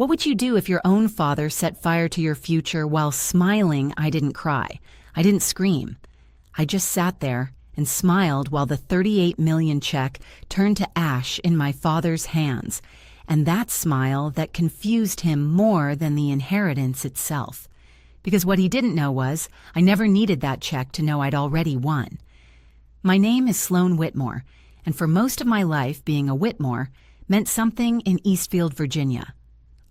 What would you do if your own father set fire to your future while smiling? I didn't cry. I didn't scream. I just sat there and smiled while the 38 million check turned to ash in my father's hands, and that smile that confused him more than the inheritance itself. Because what he didn't know was, I never needed that check to know I'd already won. My name is Sloan Whitmore, and for most of my life, being a Whitmore meant something in Eastfield, Virginia.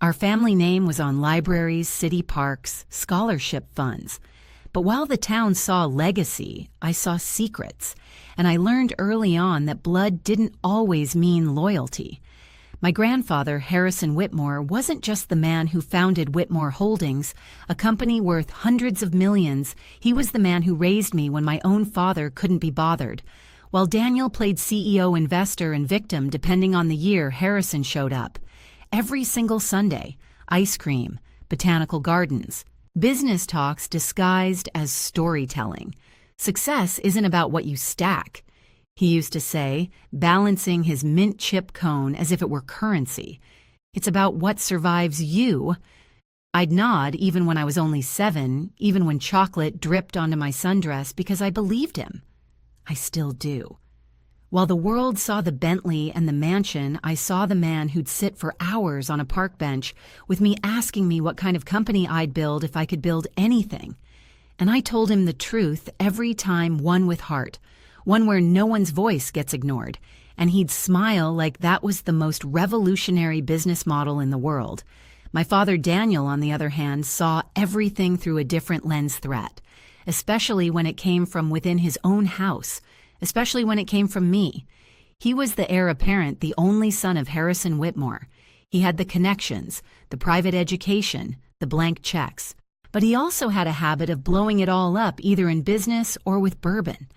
Our family name was on libraries, city parks, scholarship funds. But while the town saw legacy, I saw secrets, and I learned early on that blood didn't always mean loyalty. My grandfather, Harrison Whitmore, wasn't just the man who founded Whitmore Holdings, a company worth hundreds of millions. He was the man who raised me when my own father couldn't be bothered. While Daniel played CEO, investor, and victim depending on the year Harrison showed up. Every single Sunday, ice cream, botanical gardens, business talks disguised as storytelling. Success isn't about what you stack, he used to say, balancing his mint chip cone as if it were currency. It's about what survives you. I'd nod even when I was only 7, even when chocolate dripped onto my sundress because I believed him. I still do. While the world saw the Bentley and the mansion, I saw the man who'd sit for hours on a park bench with me asking me what kind of company I'd build if I could build anything. And I told him the truth every time, one with heart, one where no one's voice gets ignored, and he'd smile like that was the most revolutionary business model in the world. My father Daniel, on the other hand, saw everything through a different lens threat, especially when it came from within his own house, especially when it came from me. He was the heir apparent, the only son of Harrison Whitmore. He had the connections, the private education, the blank checks. But he also had a habit of blowing it all up, either in business or with bourbon.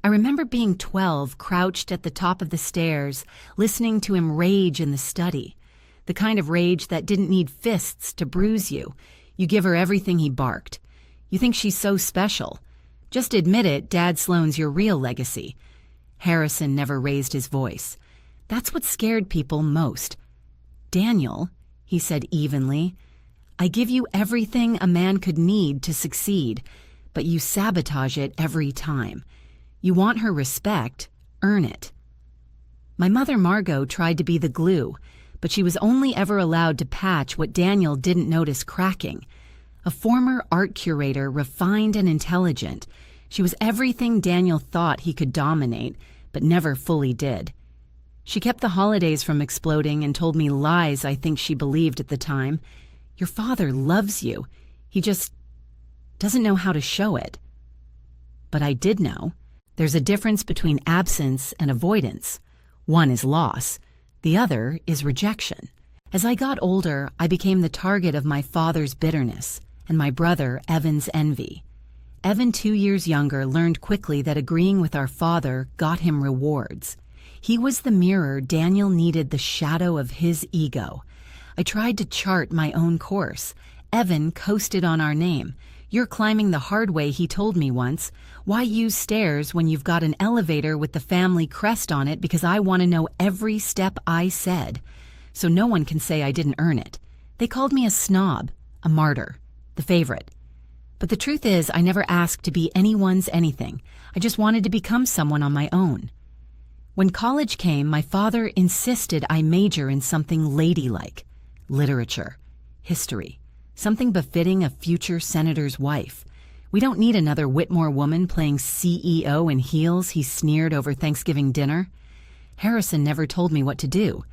I remember being 12, crouched at the top of the stairs, listening to him rage in the study. The kind of rage that didn't need fists to bruise you. You give her everything, he barked. You think she's so special. Just admit it, Dad Sloan's your real legacy. Harrison never raised his voice. That's what scared people most. Daniel, he said evenly, I give you everything a man could need to succeed, but you sabotage it every time. You want her respect, earn it. My mother Margot tried to be the glue, but she was only ever allowed to patch what Daniel didn't notice cracking. A former art curator, refined and intelligent, she was everything Daniel thought he could dominate, but never fully did. She kept the holidays from exploding and told me lies I think she believed at the time. Your father loves you. He just doesn't know how to show it. But I did know. There's a difference between absence and avoidance. One is loss. The other is rejection. As I got older, I became the target of my father's bitterness and my brother Evan's envy. Evan, 2 years younger, learned quickly that agreeing with our father got him rewards. He was the mirror Daniel needed, the shadow of his ego. I tried to chart my own course. Evan coasted on our name. You're climbing the hard way, he told me once. Why use stairs when you've got an elevator with the family crest on it? Because I want to know every step I said. So no one can say I didn't earn it. They called me a snob, a martyr, the favorite. But the truth is, I never asked to be anyone's anything. I just wanted to become someone on my own. When college came, my father insisted I major in something ladylike. Literature, history, something befitting a future senator's wife. We don't need another Whitmore woman playing CEO in heels, he sneered over Thanksgiving dinner. Harrison never told me what to do.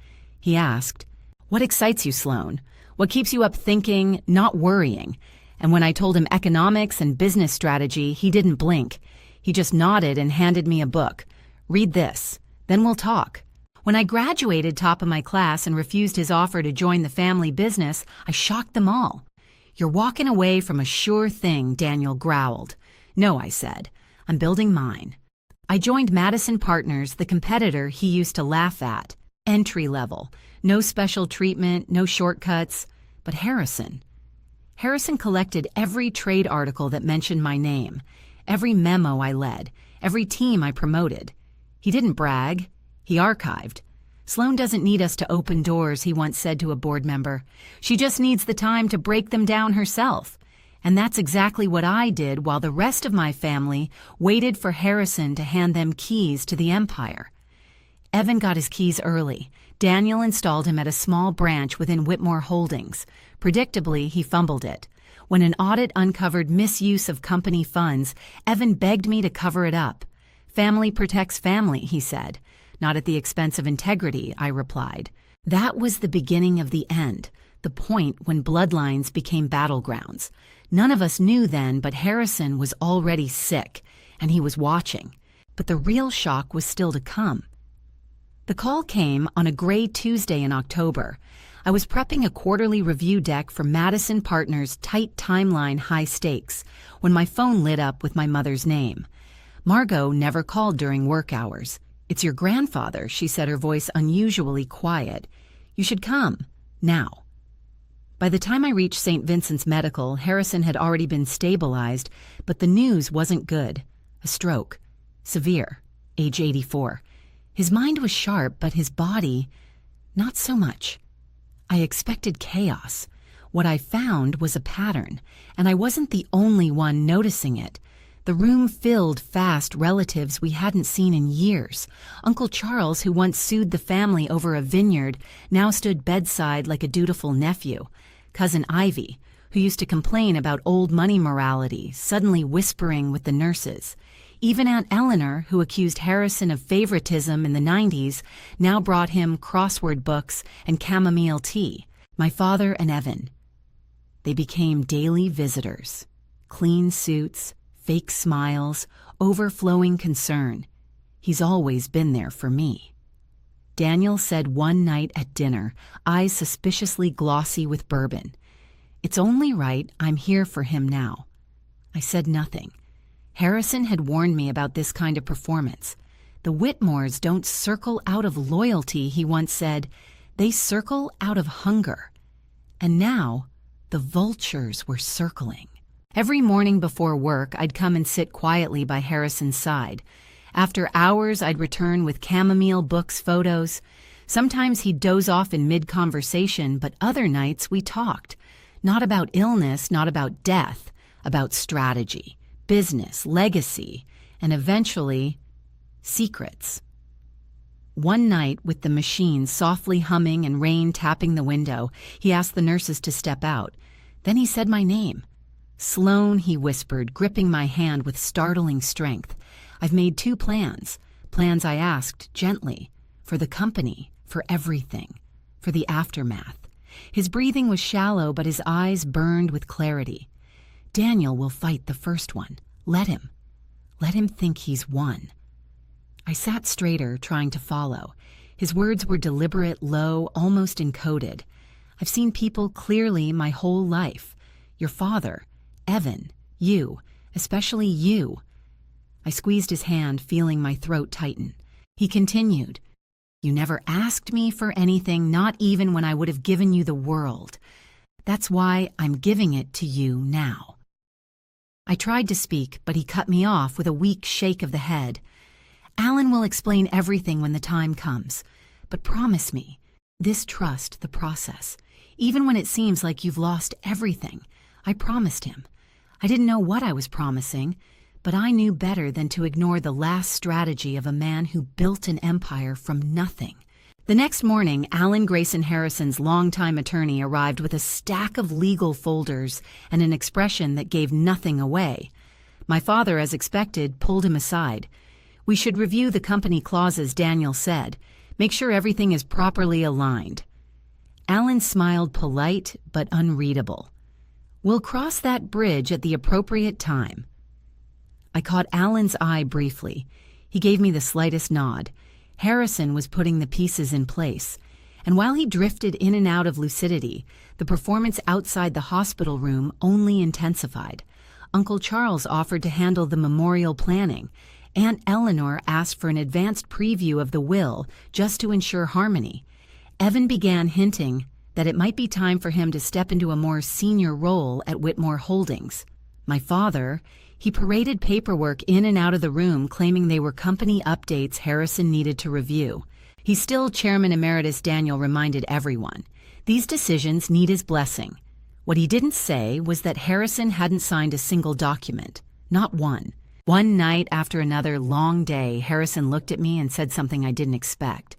He asked, what excites you, Sloan? What keeps you up thinking, not worrying? And when I told him economics and business strategy, he didn't blink. He just nodded and handed me a book. Read this, then we'll talk. When I graduated top of my class and refused his offer to join the family business, I shocked them all. You're walking away from a sure thing, Daniel growled. No, I said. I'm building mine. I joined Madison Partners, the competitor he used to laugh at. Entry level. No special treatment, no shortcuts. But Harrison collected every trade article that mentioned my name, every memo I led, every team I promoted. He didn't brag. He archived. "Sloan doesn't need us to open doors," he once said to a board member. "She just needs the time to break them down herself." And that's exactly what I did while the rest of my family waited for Harrison to hand them keys to the empire. Evan got his keys early. Daniel installed him at a small branch within Whitmore Holdings. Predictably, he fumbled it. When an audit uncovered misuse of company funds, Evan begged me to cover it up. "Family protects family," he said. "Not at the expense of integrity," I replied. That was the beginning of the end, the point when bloodlines became battlegrounds. None of us knew then, but Harrison was already sick, and he was watching. But the real shock was still to come. The call came on a gray Tuesday in October. I was prepping a quarterly review deck for Madison Partners' tight timeline high stakes when my phone lit up with my mother's name. Margot never called during work hours. "It's your grandfather," she said, her voice unusually quiet. "You should come. Now." By the time I reached St. Vincent's Medical, Harrison had already been stabilized, but the news wasn't good. A stroke. Severe. Age 84. His mind was sharp, but his body, not so much. I expected chaos. What I found was a pattern, and I wasn't the only one noticing it. The room filled fast relatives we hadn't seen in years. Uncle Charles, who once soothed the family over a vineyard, now stood bedside like a dutiful nephew. Cousin Ivy, who used to complain about old money morality, suddenly whispering with the nurses. Even Aunt Eleanor, who accused Harrison of favoritism in the 90s, now brought him crossword books and chamomile tea. My father and Evan. They became daily visitors. Clean suits, fake smiles, overflowing concern. He's always been there for me. Daniel said one night at dinner, eyes suspiciously glossy with bourbon, "It's only right I'm here for him now." I said nothing. Harrison had warned me about this kind of performance. "The Whitmores don't circle out of loyalty," he once said. "They circle out of hunger." And now, the vultures were circling. Every morning before work, I'd come and sit quietly by Harrison's side. After hours, I'd return with chamomile books, photos. Sometimes he'd doze off in mid-conversation, but other nights we talked. Not about illness, not about death, about strategy, business, legacy, and eventually, secrets. One night, with the machine softly humming and rain tapping the window, he asked the nurses to step out. Then he said my name. "Sloan," he whispered, gripping my hand with startling strength. "I've made 2 plans. Plans," I asked, gently. "For the company, for everything, for the aftermath." His breathing was shallow, but his eyes burned with clarity. "Daniel will fight the first one. Let him. Let him think he's won." I sat straighter, trying to follow. His words were deliberate, low, almost encoded. "I've seen people clearly my whole life. Your father, Evan, you, especially you." I squeezed his hand, feeling my throat tighten. He continued, "You never asked me for anything, not even when I would have given you the world. That's why I'm giving it to you now." I tried to speak, but he cut me off with a weak shake of the head. "Alan will explain everything when the time comes. But promise me, this trust the process. Even when it seems like you've lost everything." I promised him. I didn't know what I was promising, but I knew better than to ignore the last strategy of a man who built an empire from nothing. The next morning, Alan Grayson Harrison's longtime attorney arrived with a stack of legal folders and an expression that gave nothing away. My father, as expected, pulled him aside. "We should review the company clauses," Daniel said. "Make sure everything is properly aligned." Alan smiled, polite but unreadable. "We'll cross that bridge at the appropriate time." I caught Alan's eye briefly. He gave me the slightest nod. Harrison was putting the pieces in place, and while he drifted in and out of lucidity, the performance outside the hospital room only intensified. Uncle Charles offered to handle the memorial planning. Aunt Eleanor asked for an advanced preview of the will just to ensure harmony. Evan began hinting that it might be time for him to step into a more senior role at Whitmore Holdings. My father, he paraded paperwork in and out of the room, claiming they were company updates Harrison needed to review. He's still Chairman Emeritus, Daniel reminded everyone. These decisions need his blessing. What he didn't say was that Harrison hadn't signed a single document. Not one. One night after another long day, Harrison looked at me and said something I didn't expect.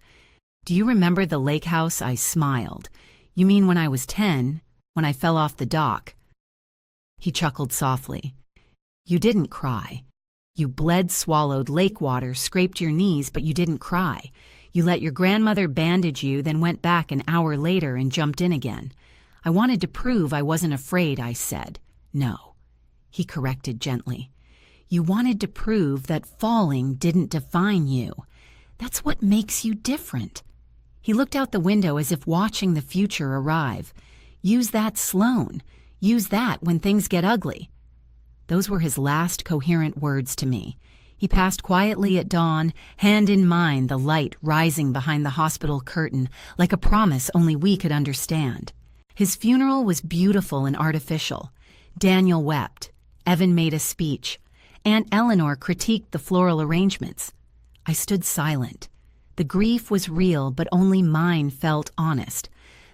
"Do you remember the lake house?" I smiled. "You mean when I was 10, when I fell off the dock?" He chuckled softly. "You didn't cry. You bled, swallowed lake water, scraped your knees, but you didn't cry. You let your grandmother bandage you, then went back an hour later and jumped in again. I wanted to prove I wasn't afraid," I said. "No," he corrected gently. "You wanted to prove that falling didn't define you. That's what makes you different." He looked out the window as if watching the future arrive. "Use that, Sloan. Use that when things get ugly." Those were his last coherent words to me. He passed quietly at dawn, hand in mind, the light rising behind the hospital curtain like a promise only we could understand. His funeral was beautiful and artificial. Daniel wept. Evan made a speech. Aunt Eleanor critiqued the floral arrangements. I stood silent. The grief was real, but only mine felt honest.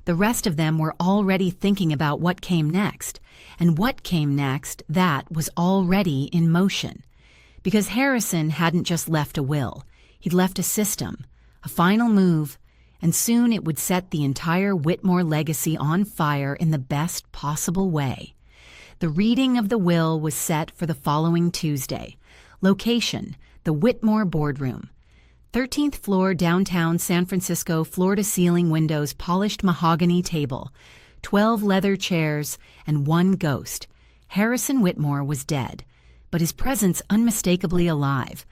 The rest of them were already thinking about what came next. And what came next, that was already in motion. Because Harrison hadn't just left a will. He'd left a system, a final move, and soon it would set the entire Whitmore legacy on fire in the best possible way. The reading of the will was set for the following Tuesday. Location, the Whitmore Boardroom. 13th floor, downtown San Francisco, floor-to-ceiling windows, polished mahogany table, 12 leather chairs, and one ghost. Harrison Whitmore was dead, but his presence unmistakably alive.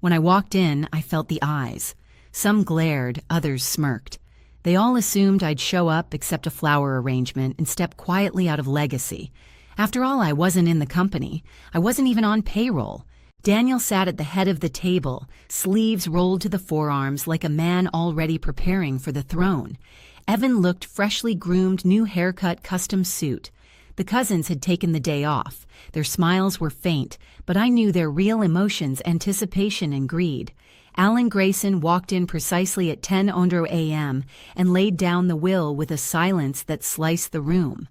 When I walked in, I felt the eyes. Some glared, others smirked. They all assumed I'd show up, accept a flower arrangement, and step quietly out of legacy. After all, I wasn't in the company. I wasn't even on payroll. Daniel sat at the head of the table, sleeves rolled to the forearms like a man already preparing for the throne. Evan looked freshly groomed, new haircut, custom suit. The cousins had taken the day off. Their smiles were faint, but I knew their real emotions, anticipation and greed. Alan Grayson walked in precisely at 10:00 a.m. and laid down the will with a silence that sliced the room.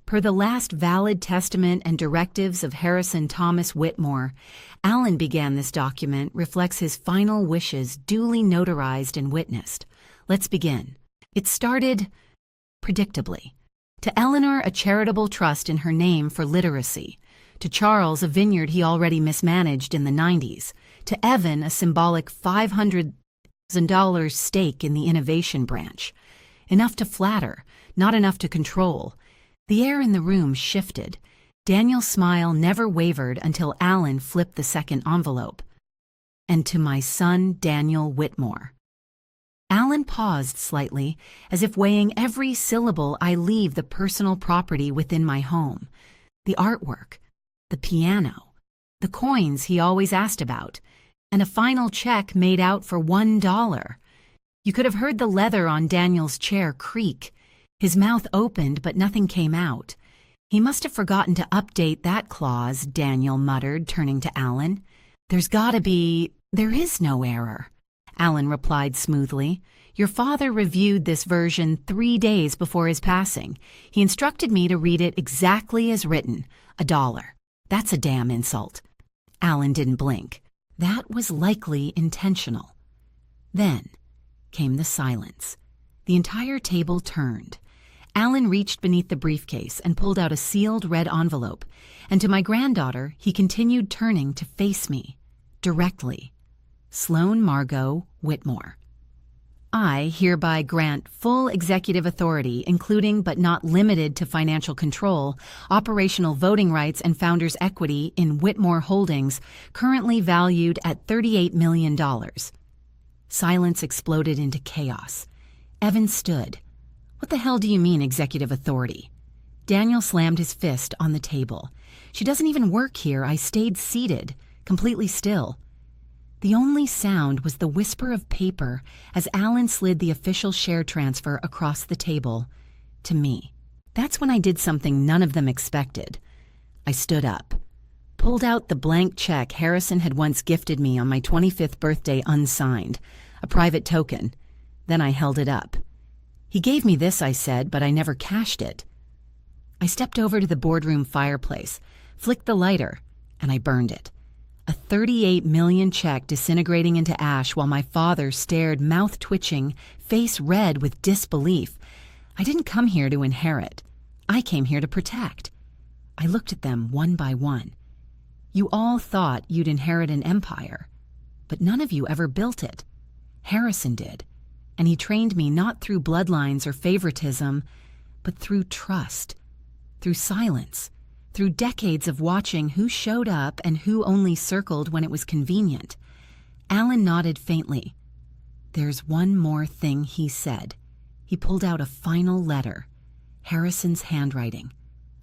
Per the last valid testament and directives of Harrison Thomas Whitmore, Alan began this document, reflects his final wishes, duly notarized and witnessed. Let's begin. It started predictably. To Eleanor, a charitable trust in her name for literacy. To Charles, a vineyard he already mismanaged in the 90s. To Evan, a symbolic $500,000 stake in the innovation branch. Enough to flatter, not enough to control. The air in the room shifted. Daniel's smile never wavered until Alan flipped the second envelope. "And to my son, Daniel Whitmore." Alan paused slightly, as if weighing every syllable. I leave the personal property within my home. The artwork, the piano, the coins he always asked about, and a final check made out for $1. You could have heard the leather on Daniel's chair creak. His mouth opened, but nothing came out. "He must have forgotten to update that clause," Daniel muttered, turning to Alan. "There is no error," Alan replied smoothly. "Your father reviewed this version 3 days before his passing. He instructed me to read it exactly as written. $1. That's a damn insult." Alan didn't blink. That was likely intentional. Then came the silence. The entire table turned. Alan reached beneath the briefcase and pulled out a sealed red envelope, and to my granddaughter he continued, turning to face me, directly. "Sloan Margot Whitmore. I hereby grant full executive authority, including but not limited to financial control, operational voting rights, and founders' equity in Whitmore Holdings, currently valued at $38 million. Silence exploded into chaos. Evan stood. "What the hell do you mean, executive authority?" Daniel slammed his fist on the table. "She doesn't even work here." I stayed seated, completely still. The only sound was the whisper of paper as Alan slid the official share transfer across the table to me. That's when I did something none of them expected. I stood up, pulled out the blank check Harrison had once gifted me on my 25th birthday unsigned, a private token. Then I held it up. "He gave me this," I said, "but I never cashed it." I stepped over to the boardroom fireplace, flicked the lighter, and I burned it. A $38 million check disintegrating into ash while my father stared, mouth twitching, face red with disbelief. I didn't come here to inherit. I came here to protect. I looked at them one by one. You all thought you'd inherit an empire, but none of you ever built it. Harrison did, and he trained me not through bloodlines or favoritism, but through trust, through silence, through decades of watching who showed up and who only circled when it was convenient. Alan nodded faintly. "There's one more thing," he said. He pulled out a final letter, Harrison's handwriting.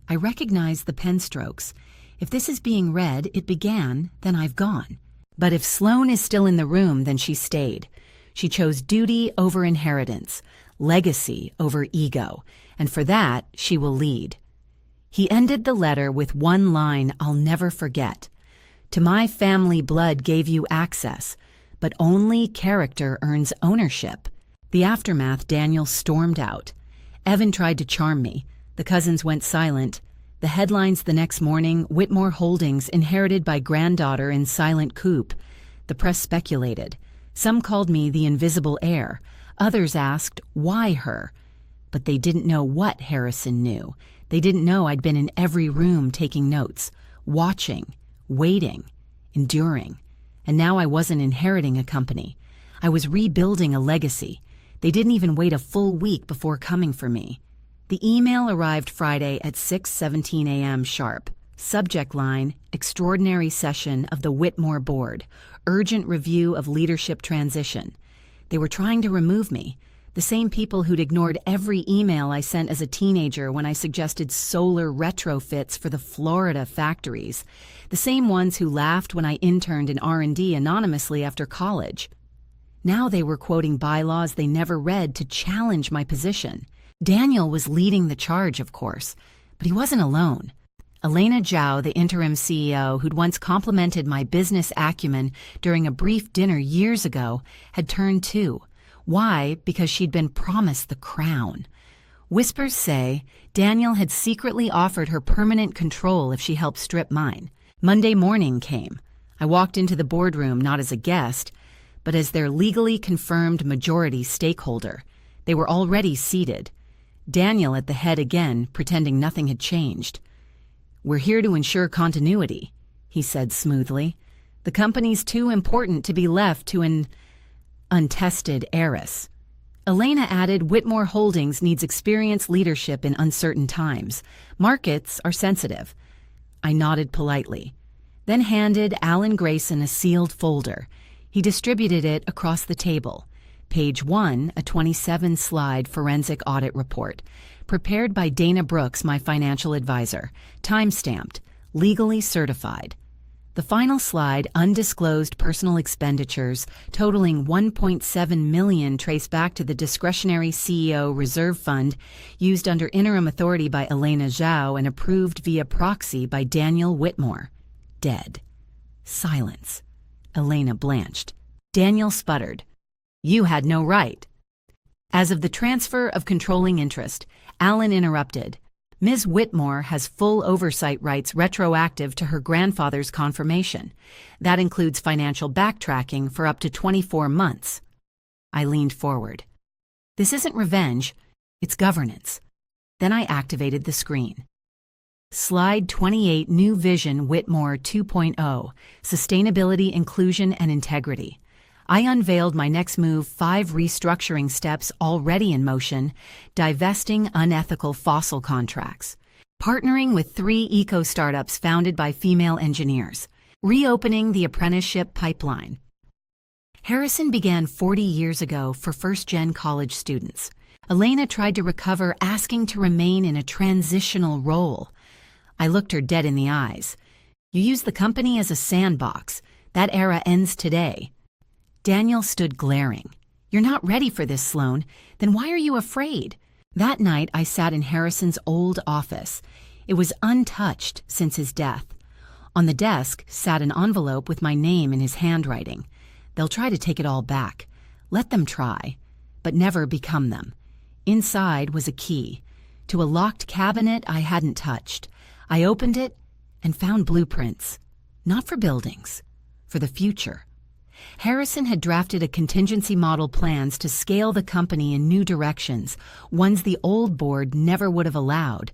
I recognized the pen strokes. If this is being read, it began, then I've gone. But if Sloane is still in the room, then she stayed. She chose duty over inheritance, legacy over ego, and for that, she will lead. He ended the letter with one line I'll never forget. "To my family, blood gave you access, but only character earns ownership." The aftermath, Daniel stormed out. Evan tried to charm me. The cousins went silent. The headlines the next morning, Whitmore Holdings inherited by granddaughter in silent coup. The press speculated. Some called me the invisible heir. Others asked, why her? But they didn't know what Harrison knew. They didn't know I'd been in every room taking notes, watching, waiting, enduring. And now I wasn't inheriting a company. I was rebuilding a legacy. They didn't even wait a full week before coming for me. The email arrived Friday at 6:17 a.m. sharp. Subject line, Extraordinary Session of the Whitmore Board. Urgent Review of Leadership Transition. They were trying to remove me. The same people who'd ignored every email I sent as a teenager when I suggested solar retrofits for the Florida factories. The same ones who laughed when I interned in R&D anonymously after college. Now they were quoting bylaws they never read to challenge my position. Daniel was leading the charge, of course, but he wasn't alone. Elena Zhao, the interim CEO who'd once complimented my business acumen during a brief dinner years ago, had turned too. Why? Because she'd been promised the crown. Whispers say Daniel had secretly offered her permanent control if she helped strip mine. Monday morning came. I walked into the boardroom not as a guest, but as their legally confirmed majority stakeholder. They were already seated. Daniel at the head again, pretending nothing had changed. "We're here to ensure continuity," he said smoothly. "The company's too important to be left to an untested heiress." Elena added, "Whitmore Holdings needs experienced leadership in uncertain times. Markets are sensitive." I nodded politely, then handed Alan Grayson a sealed folder. He distributed it across the table. Page 1, a 27-slide forensic audit report, prepared by Dana Brooks, my financial advisor, time-stamped, legally certified. The final slide, undisclosed personal expenditures totaling $1.7 million, trace back to the discretionary CEO reserve fund used under interim authority by Elena Zhao and approved via proxy by Daniel Whitmore. Dead. Silence. Elena blanched. Daniel sputtered. "You had no right." As of the transfer of controlling interest, Alan interrupted. "Ms. Whitmore has full oversight rights retroactive to her grandfather's confirmation. That includes financial backtracking for up to 24 months. I leaned forward. "This isn't revenge, it's governance." Then I activated the screen. Slide 28, New Vision Whitmore 2.0, Sustainability, Inclusion, and Integrity. I unveiled my next move, 5 restructuring steps already in motion, divesting unethical fossil contracts, partnering with 3 eco-startups founded by female engineers, reopening the apprenticeship pipeline. Harrison began 40 years ago for first-gen college students. Elena tried to recover, asking to remain in a transitional role. I looked her dead in the eyes. "You use the company as a sandbox. That era ends today." Daniel stood glaring. "You're not ready for this, Sloane. Then why are you afraid?" That night, I sat in Harrison's old office. It was untouched since his death. On the desk sat an envelope with my name in his handwriting. They'll try to take it all back. Let them try. but never become them. Inside was a key to a locked cabinet I hadn't touched. I opened it and found blueprints, not for buildings, for the future. Harrison had drafted a contingency model plans to scale the company in new directions, ones the old board never would have allowed,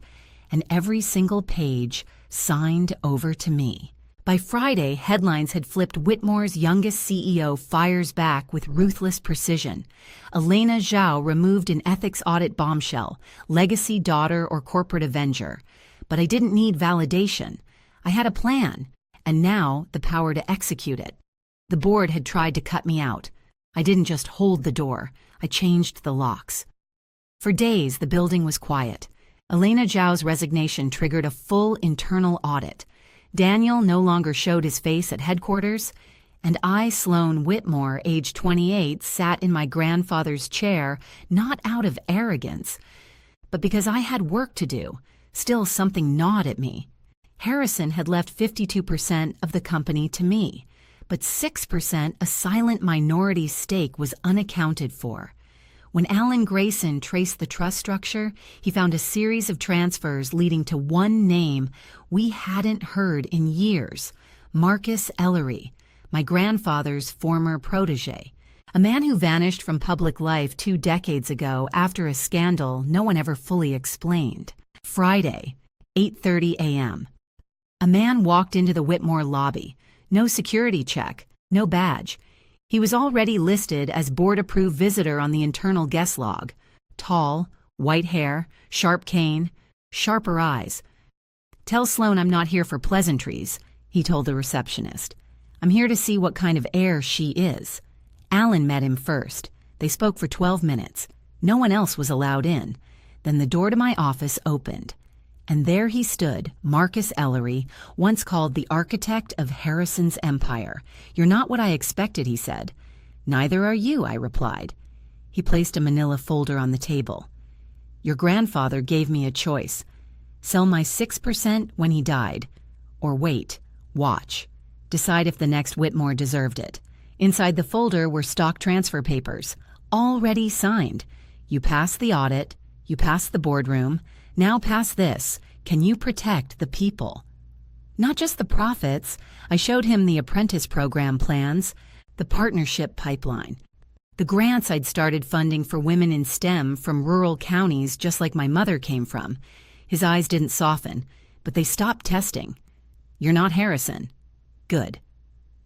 and every single page signed over to me. By Friday, headlines had flipped Whitmore's youngest CEO fires back with ruthless precision. Elena Zhao removed an ethics audit bombshell, legacy daughter or corporate avenger. But I didn't need validation. I had a plan, and now the power to execute it. The board had tried to cut me out. I didn't just hold the door. I changed the locks. For days, the building was quiet. Elena Zhao's resignation triggered a full internal audit. Daniel no longer showed his face at headquarters, and I, Sloan Whitmore, age 28, sat in my grandfather's chair, not out of arrogance, but because I had work to do. Still, something gnawed at me. Harrison had left 52% of the company to me, but 6%, a silent minority stake, was unaccounted for. When Alan Grayson traced the trust structure, he found a series of transfers leading to one name we hadn't heard in years: Marcus Ellery, my grandfather's former protege, a man who vanished from public life 2 decades ago after a scandal no one ever fully explained. Friday, 8:30 a.m. A man walked into the Whitmore lobby. No security check, no badge. He was already listed as board-approved visitor on the internal guest log. Tall, white hair, sharp cane, sharper eyes. "Tell Sloan I'm not here for pleasantries," he told the receptionist. "I'm here to see what kind of heir she is." Alan met him first. They spoke for 12 minutes. No one else was allowed in. Then the door to my office opened. And there he stood, Marcus Ellery, once called the architect of Harrison's empire. "You're not what I expected," he said. "Neither are you," I replied. He placed a manila folder on the table. "Your grandfather gave me a choice. Sell my 6% when he died, or wait, watch, decide if the next Whitmore deserved it." Inside the folder were stock transfer papers, already signed. "You passed the audit, you passed the boardroom. Now pass this. Can you protect the people?" Not just the profits. I showed him the apprentice program plans, the partnership pipeline, the grants I'd started funding for women in STEM from rural counties just like my mother came from. His eyes didn't soften, but they stopped testing. "You're not Harrison." "Good."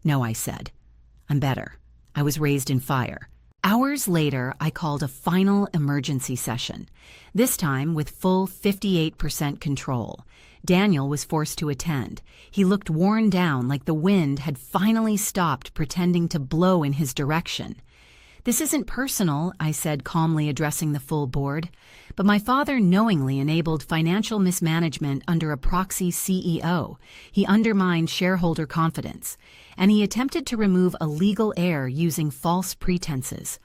"No," I said. "I'm better. I was raised in fire." Hours later, I called a final emergency session, this time with full 58% control. Daniel was forced to attend. He looked worn down, like the wind had finally stopped pretending to blow in his direction. "This isn't personal," I said, calmly addressing the full board, "but my father knowingly enabled financial mismanagement under a proxy CEO. He undermined shareholder confidence, and he attempted to remove a legal heir using false pretenses.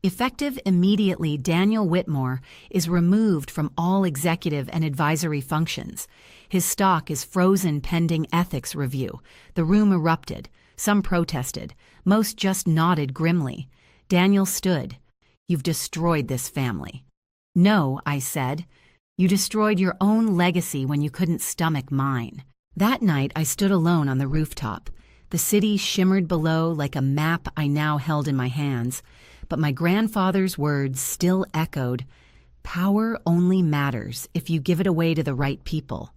Effective immediately, Daniel Whitmore is removed from all executive and advisory functions. His stock is frozen pending ethics review." The room erupted. Some protested. Most just nodded grimly. Daniel stood. "You've destroyed this family." "No," I said. "You destroyed your own legacy when you couldn't stomach mine." That night, I stood alone on the rooftop. The city shimmered below like a map I now held in my hands, but my grandfather's words still echoed. "Power only matters if you give it away to the right people."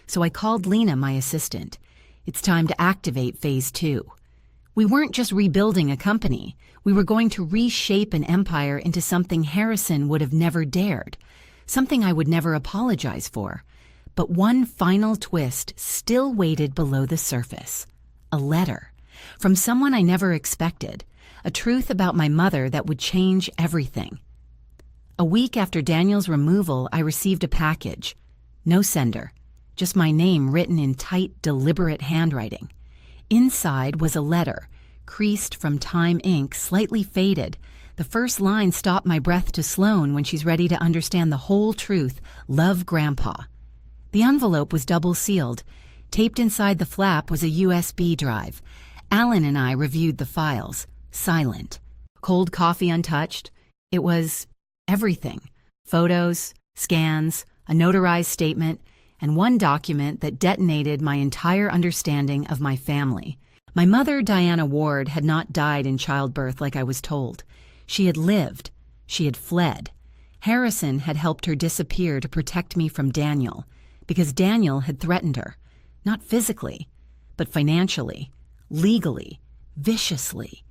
So I called Lena, my assistant. "It's time to activate Phase 2. We weren't just rebuilding a company. We were going to reshape an empire into something Harrison would have never dared, something I would never apologize for. But one final twist still waited below the surface. A letter from someone I never expected, a truth about my mother that would change everything. A week after Daniel's removal, I received a package. No sender, just my name written in tight, deliberate handwriting. Inside was a letter, creased from time ink, slightly faded. The first line stopped my breath to Sloan when she's ready to understand the whole truth. "Love, Grandpa." The envelope was double-sealed. Taped inside the flap was a USB drive. Alan and I reviewed the files, silent. Cold coffee untouched. It was everything: photos, scans, a notarized statement, and one document that detonated my entire understanding of my family. My mother, Diana Ward, had not died in childbirth like I was told. She had lived. She had fled. Harrison had helped her disappear to protect me from Daniel, because Daniel had threatened her, not physically, but financially, legally, viciously.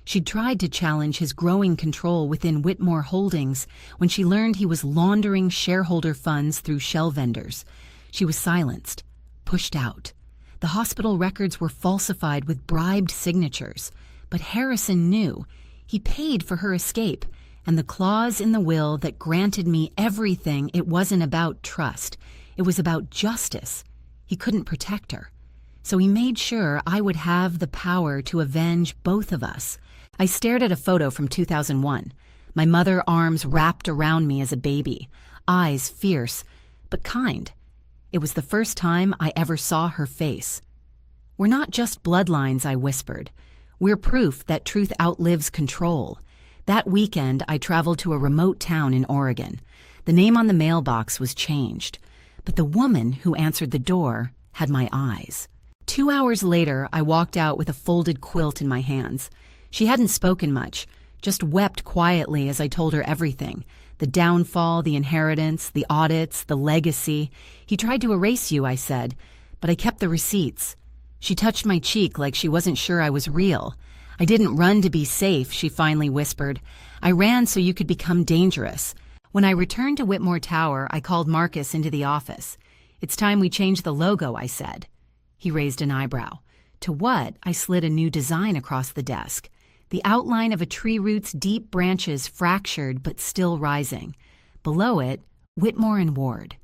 She'd tried to challenge his growing control within Whitmore Holdings when she learned he was laundering shareholder funds through shell vendors. She was silenced, pushed out. The hospital records were falsified with bribed signatures, but Harrison knew. He paid for her escape, and the clause in the will that granted me everything, it wasn't about trust. It was about justice. He couldn't protect her. So he made sure I would have the power to avenge both of us. I stared at a photo from 2001. My mother, arms wrapped around me as a baby, eyes fierce, but kind. It was the first time I ever saw her face. "We're not just bloodlines," I whispered. "We're proof that truth outlives control." That weekend, I traveled to a remote town in Oregon. The name on the mailbox was changed, but the woman who answered the door had my eyes. 2 hours later, I walked out with a folded quilt in my hands. She hadn't spoken much, just wept quietly as I told her everything: the downfall, the inheritance, the audits, the legacy. "He tried to erase you," I said, "but I kept the receipts." She touched my cheek like she wasn't sure I was real. "I didn't run to be safe," she finally whispered. "I ran so you could become dangerous." When I returned to Whitmore Tower, I called Marcus into the office. "It's time we change the logo," I said. He raised an eyebrow. To what? I slid a new design across the desk. The outline of a tree root's deep branches fractured but still rising. Below it, Whitmore and Ward.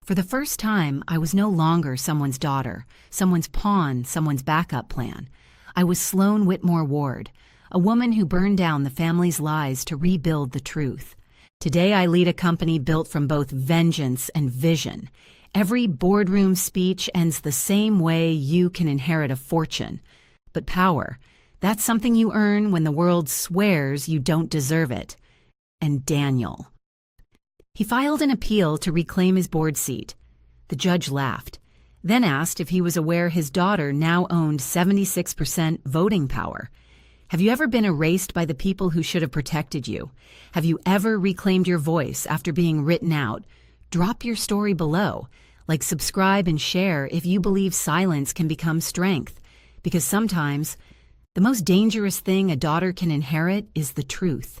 For the first time, I was no longer someone's daughter, someone's pawn, someone's backup plan. I was Sloan Whitmore Ward, a woman who burned down the family's lies to rebuild the truth. Today, I lead a company built from both vengeance and vision. Every boardroom speech ends the same way: you can inherit a fortune. But power, that's something you earn when the world swears you don't deserve it. And Daniel. He filed an appeal to reclaim his board seat. The judge laughed, then asked if he was aware his daughter now owned 76% voting power. Have you ever been erased by the people who should have protected you? Have you ever reclaimed your voice after being written out? Drop your story below. Like, subscribe, and share if you believe silence can become strength. Because sometimes the most dangerous thing a daughter can inherit is the truth.